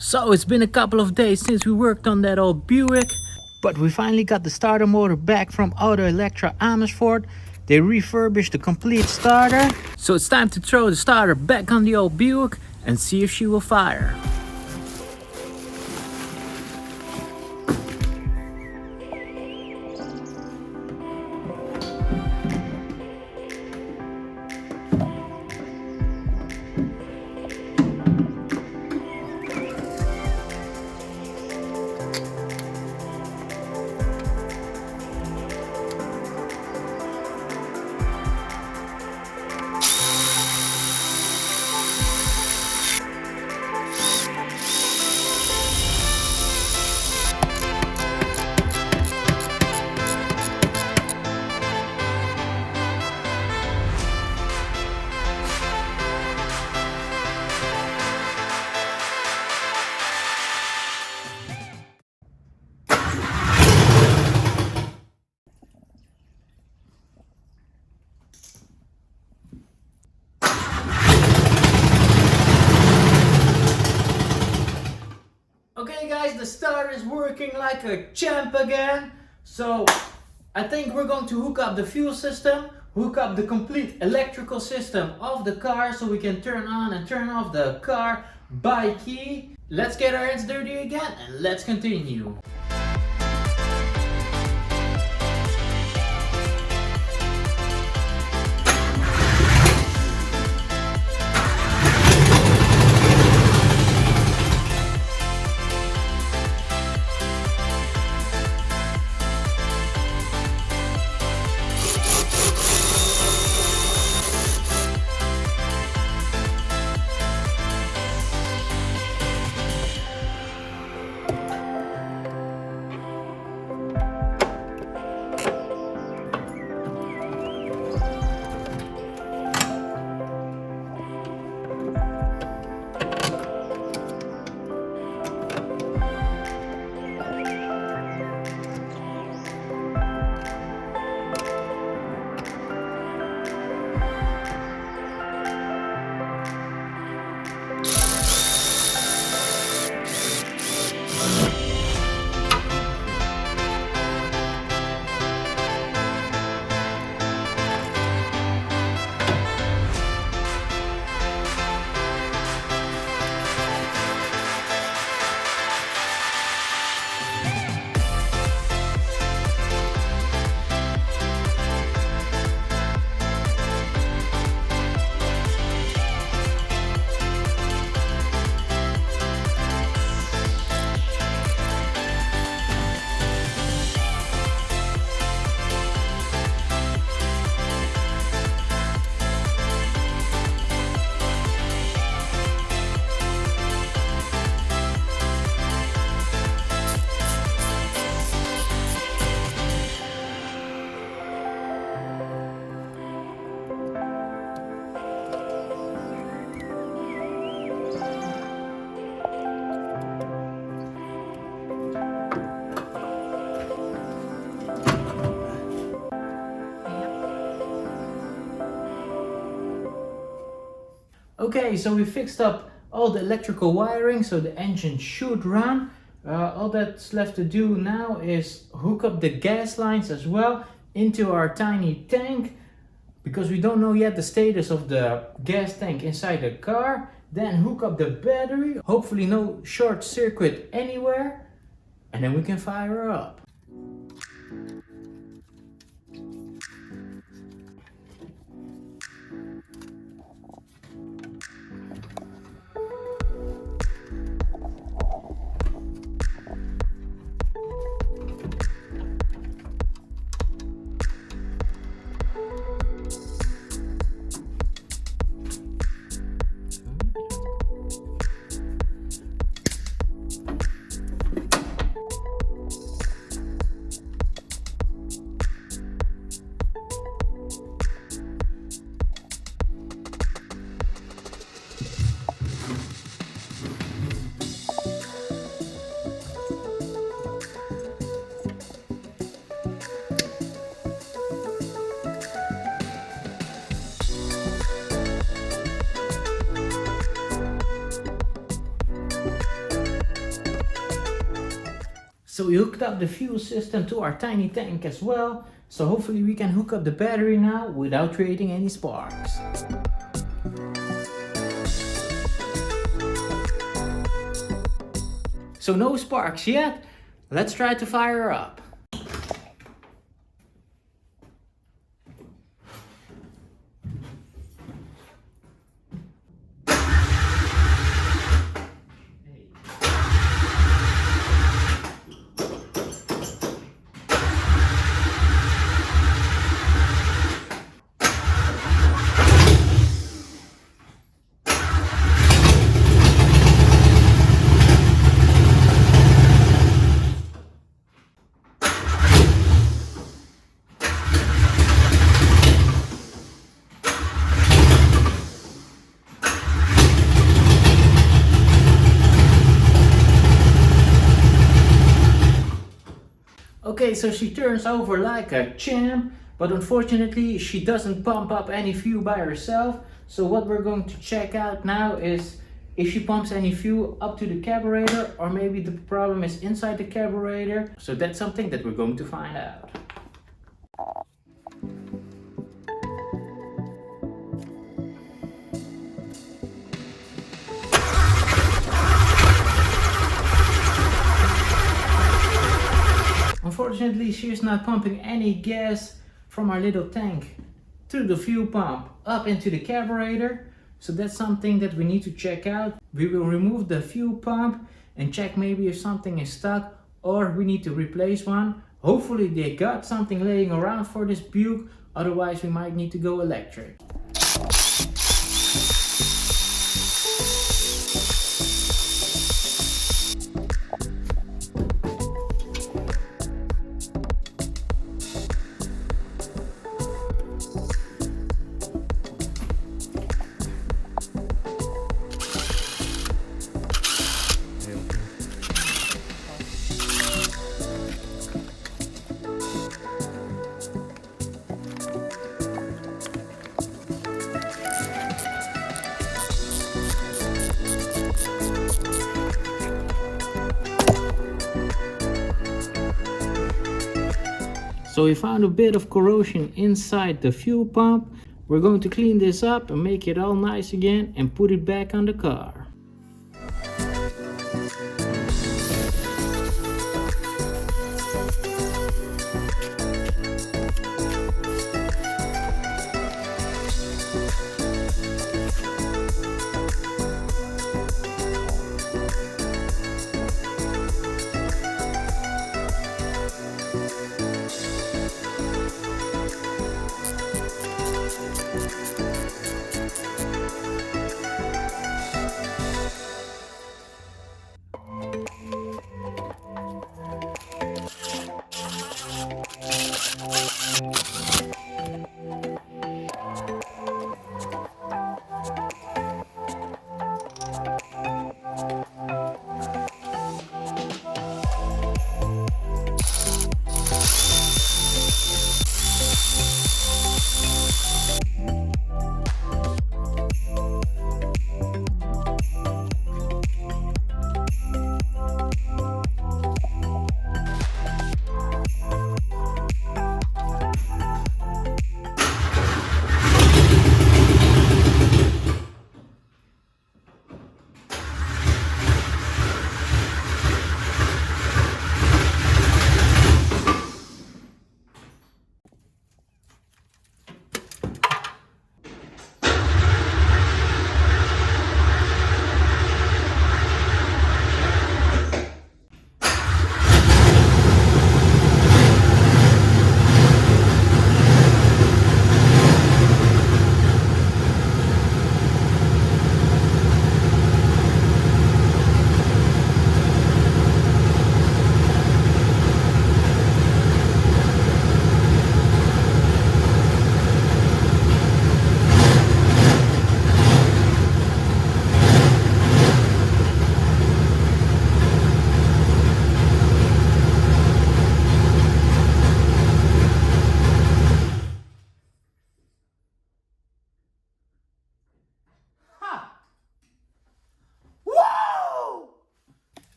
So it's been a couple of days since we worked on that old Buick, but we finally got the starter motor back from Auto Electra Amersfoort. They refurbished the complete starter, so it's time to throw the starter back on the old Buick and see if she will fire. Okay guys, the starter is working like a champ again. So I think we're going to hook up the fuel system, hook up the complete electrical system of the car so we can turn on and turn off the car by key. Let's get our hands dirty again and let's continue. Okay, so we fixed up all the electrical wiring so the engine should run. All that's left to do now is hook up the gas lines as well into our tiny tank, because we don't know yet the status of the gas tank inside the car. Then hook up the battery, hopefully no short circuit anywhere, and then we can fire her up. So we hooked up the fuel system to our tiny tank as well. So hopefully we can hook up the battery now without creating any sparks. So no sparks yet. Let's try to fire her up. Okay, so she turns over like a champ, but unfortunately she doesn't pump up any fuel by herself. So what we're going to check out now is if she pumps any fuel up to the carburetor, or maybe the problem is inside the carburetor. So that's something that we're going to find out. Unfortunately, she's not pumping any gas from our little tank through the fuel pump up into the carburetor. So that's something that we need to check out. We will remove the fuel pump and check maybe if something is stuck or we need to replace one. Hopefully they got something laying around for this Buick, otherwise we might need to go electric. So we found a bit of corrosion inside the fuel pump. We're going to clean this up and make it all nice again and put it back on the car.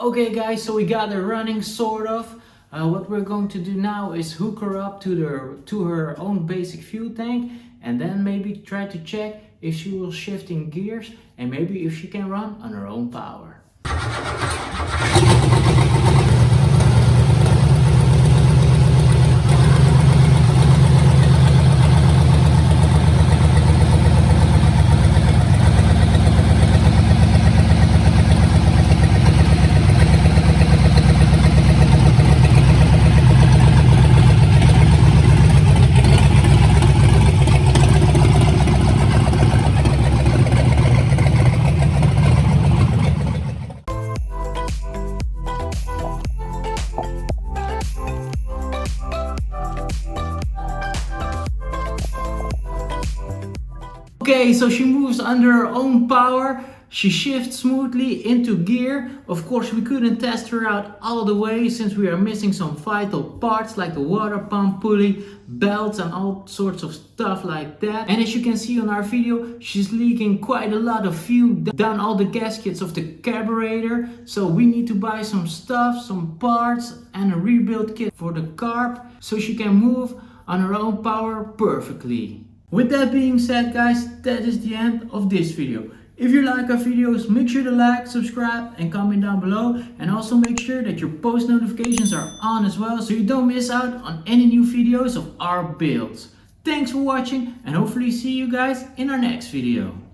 Okay guys, so we got her running sort of. What we're going to do now is hook her up to her own basic fuel tank, and then maybe try to check if she will shift in gears and maybe if she can run on her own power. Okay, so she moves under her own power. She shifts smoothly into gear. Of course, we couldn't test her out all the way since we are missing some vital parts like the water pump pulley, belts and all sorts of stuff like that. And as you can see on our video, she's leaking quite a lot of fuel down all the gaskets of the carburetor. So we need to buy some stuff, some parts and a rebuild kit for the carb so she can move on her own power perfectly. With that being said guys, that is the end of this video. If you like our videos, make sure to like, subscribe and comment down below, and also make sure that your post notifications are on as well so you don't miss out on any new videos of our builds. Thanks for watching and hopefully see you guys in our next video.